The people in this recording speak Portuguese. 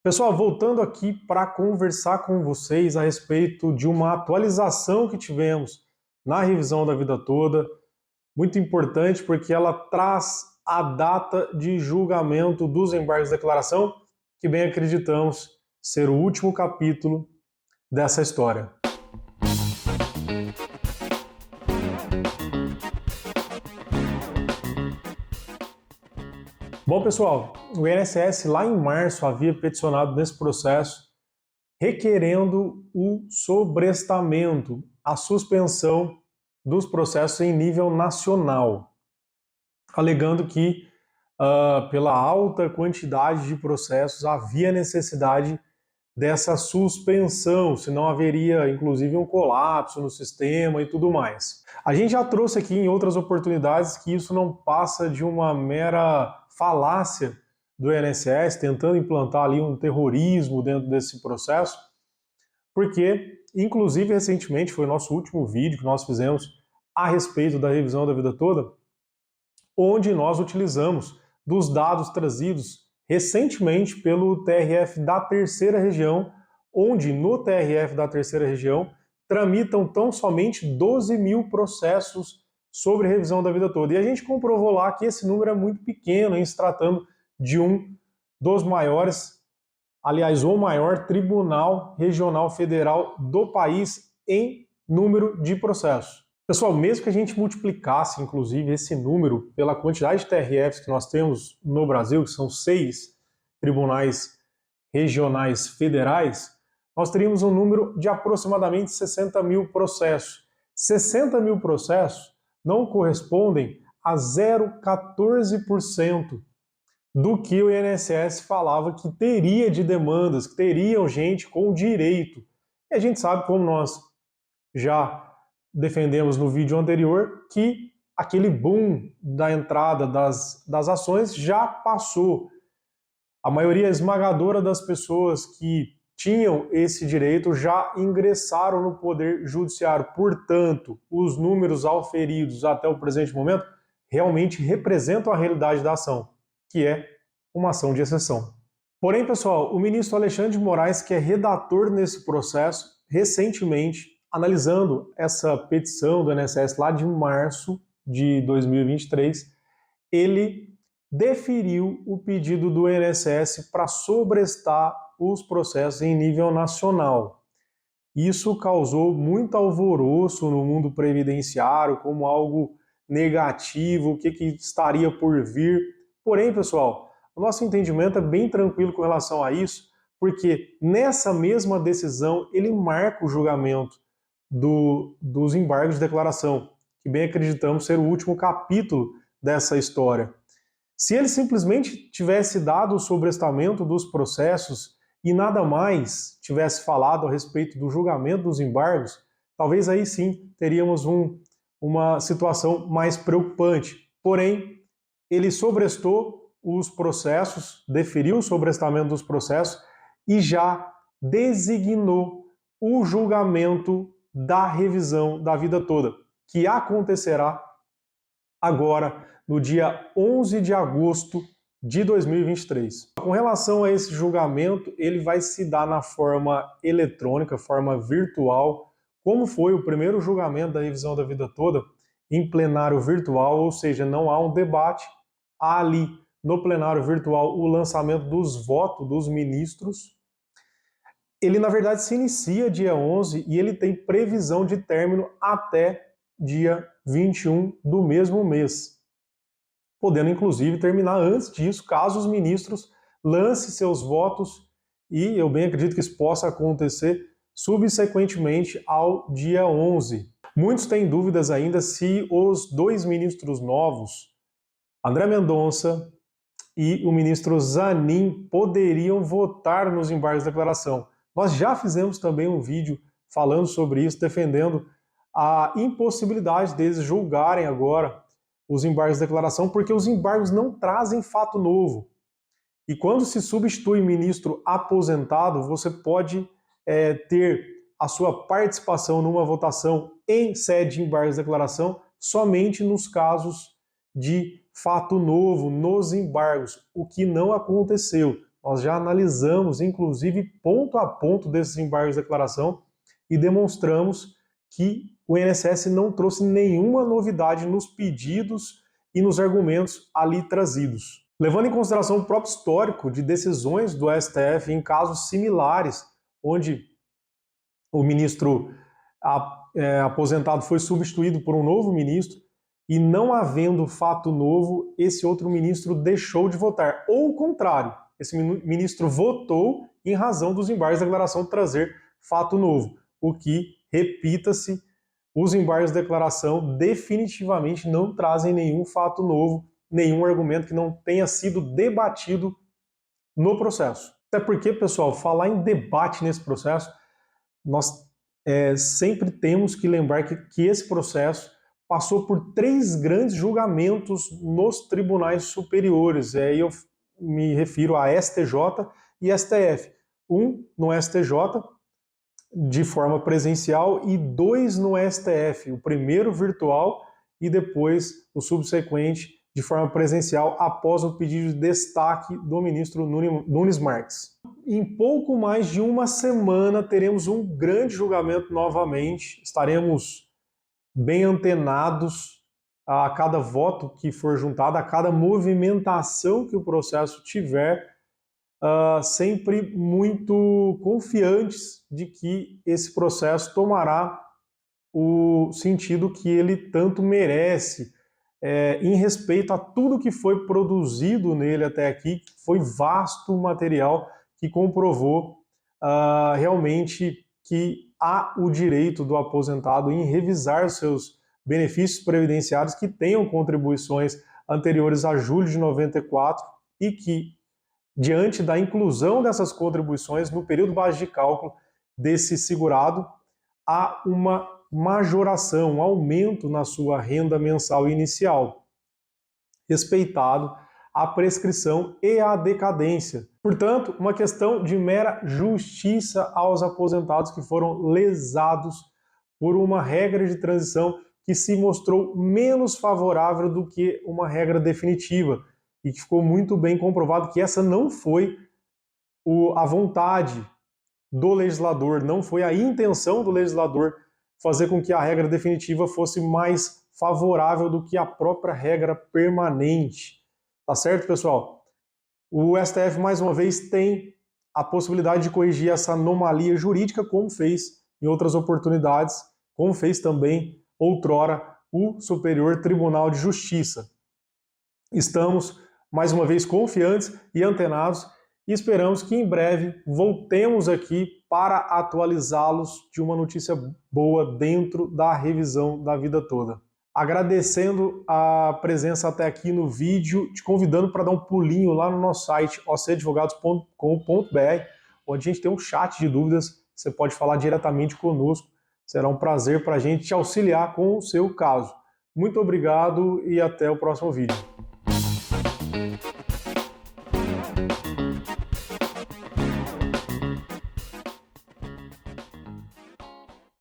Pessoal, voltando aqui para conversar com vocês a respeito de uma atualização que tivemos na revisão da vida toda, muito importante porque ela traz a data de julgamento dos embargos de declaração, que bem acreditamos ser o último capítulo dessa história. Bom, pessoal, o INSS lá em março havia peticionado nesse processo requerendo o sobrestamento, a suspensão dos processos em nível nacional, alegando que, pela alta quantidade de processos, havia necessidade dessa suspensão, senão haveria, inclusive, um colapso no sistema e tudo mais. A gente já trouxe aqui em outras oportunidades que isso não passa de uma mera falácia do INSS, tentando implantar ali um terrorismo dentro desse processo, porque, inclusive, recentemente, foi o nosso último vídeo que nós fizemos a respeito da revisão da vida toda, onde nós utilizamos dos dados trazidos recentemente pelo TRF da Terceira Região, onde no TRF da Terceira Região tramitam tão somente 12 mil processos sobre revisão da vida toda. E a gente comprovou lá que esse número é muito pequeno, em se tratando de um dos maiores, aliás, o maior tribunal regional federal do país em número de processos. Pessoal, mesmo que a gente multiplicasse, inclusive, esse número pela quantidade de TRFs que nós temos no Brasil, que são 6 tribunais regionais federais, nós teríamos um número de aproximadamente 60 mil processos. 60 mil processos não correspondem a 0,14% do que o INSS falava que teria de demandas, que teriam gente com direito. E a gente sabe, como nós já defendemos no vídeo anterior, que aquele boom da entrada das ações já passou. A maioria esmagadora das pessoas que tinham esse direito já ingressaram no Poder Judiciário. Portanto, os números auferidos até o presente momento realmente representam a realidade da ação, que é uma ação de exceção. Porém, pessoal, o ministro Alexandre de Moraes, que é redator nesse processo, recentemente, analisando essa petição do INSS lá de março de 2023, ele deferiu o pedido do INSS para sobrestar os processos em nível nacional. Isso causou muito alvoroço no mundo previdenciário como algo negativo, o que estaria por vir. Porém, pessoal, o nosso entendimento é bem tranquilo com relação a isso, porque nessa mesma decisão ele marca o julgamento dos embargos de declaração, que bem acreditamos ser o último capítulo dessa história. Se ele simplesmente tivesse dado o sobrestamento dos processos e nada mais tivesse falado a respeito do julgamento dos embargos, talvez aí sim teríamos uma situação mais preocupante. Porém, ele sobrestou os processos, deferiu o sobrestamento dos processos e já designou o julgamento da revisão da vida toda, que acontecerá agora no dia 11 de agosto de 2023. Com relação a esse julgamento, ele vai se dar na forma eletrônica, forma virtual, como foi o primeiro julgamento da revisão da vida toda, em plenário virtual, ou seja, não há um debate, há ali no plenário virtual o lançamento dos votos dos ministros. Ele, na verdade, se inicia dia 11 e ele tem previsão de término até dia 21 do mesmo mês, podendo, inclusive, terminar antes disso, caso os ministros lancem seus votos, e eu bem acredito que isso possa acontecer subsequentemente ao dia 11. Muitos têm dúvidas ainda se os dois ministros novos, André Mendonça e o ministro Zanin, poderiam votar nos embargos de declaração. Nós já fizemos também um vídeo falando sobre isso, defendendo a impossibilidade deles julgarem agora os embargos de declaração, porque os embargos não trazem fato novo. E quando se substitui ministro aposentado, você pode ter a sua participação numa votação em sede de embargos de declaração somente nos casos de fato novo, nos embargos, o que não aconteceu. Nós já analisamos, inclusive, ponto a ponto desses embargos de declaração e demonstramos que o INSS não trouxe nenhuma novidade nos pedidos e nos argumentos ali trazidos. Levando em consideração o próprio histórico de decisões do STF em casos similares, onde o ministro aposentado foi substituído por um novo ministro, e não havendo fato novo, esse outro ministro deixou de votar. Ou o contrário, esse ministro votou em razão dos embargos de declaração trazer fato novo. O que, repita-se, os embargos de declaração definitivamente não trazem nenhum fato novo, nenhum argumento que não tenha sido debatido no processo. Até porque, pessoal, falar em debate nesse processo, nós sempre temos que lembrar que esse processo passou por 3 grandes julgamentos nos tribunais superiores. Aí eu me refiro a STJ e STF. Um no STJ, de forma presencial, e 2 no STF. O primeiro virtual e depois o subsequente de forma presencial, após o pedido de destaque do ministro Nunes Marques. Em pouco mais de uma semana teremos um grande julgamento novamente. Estaremos bem antenados a cada voto que for juntado, a cada movimentação que o processo tiver, sempre muito confiantes de que esse processo tomará o sentido que ele tanto merece, em respeito a tudo que foi produzido nele até aqui, que foi vasto material que comprovou realmente que há o direito do aposentado em revisar seus benefícios previdenciários que tenham contribuições anteriores a julho de 94 e que, diante da inclusão dessas contribuições no período base de cálculo desse segurado, há uma majoração, um aumento na sua renda mensal inicial, respeitado a prescrição e a decadência. Portanto, uma questão de mera justiça aos aposentados que foram lesados por uma regra de transição que se mostrou menos favorável do que uma regra definitiva e que ficou muito bem comprovado que essa não foi a vontade do legislador, não foi a intenção do legislador fazer com que a regra definitiva fosse mais favorável do que a própria regra permanente. Tá certo, pessoal? O STF, mais uma vez, tem a possibilidade de corrigir essa anomalia jurídica, como fez em outras oportunidades, como fez também, outrora, o Superior Tribunal de Justiça. Estamos, mais uma vez, confiantes e antenados e esperamos que em breve voltemos aqui para atualizá-los de uma notícia boa dentro da revisão da vida toda. Agradecendo a presença até aqui no vídeo, te convidando para dar um pulinho lá no nosso site ocadvogados.com.br, onde a gente tem um chat de dúvidas, você pode falar diretamente conosco, será um prazer para a gente te auxiliar com o seu caso. Muito obrigado e até o próximo vídeo.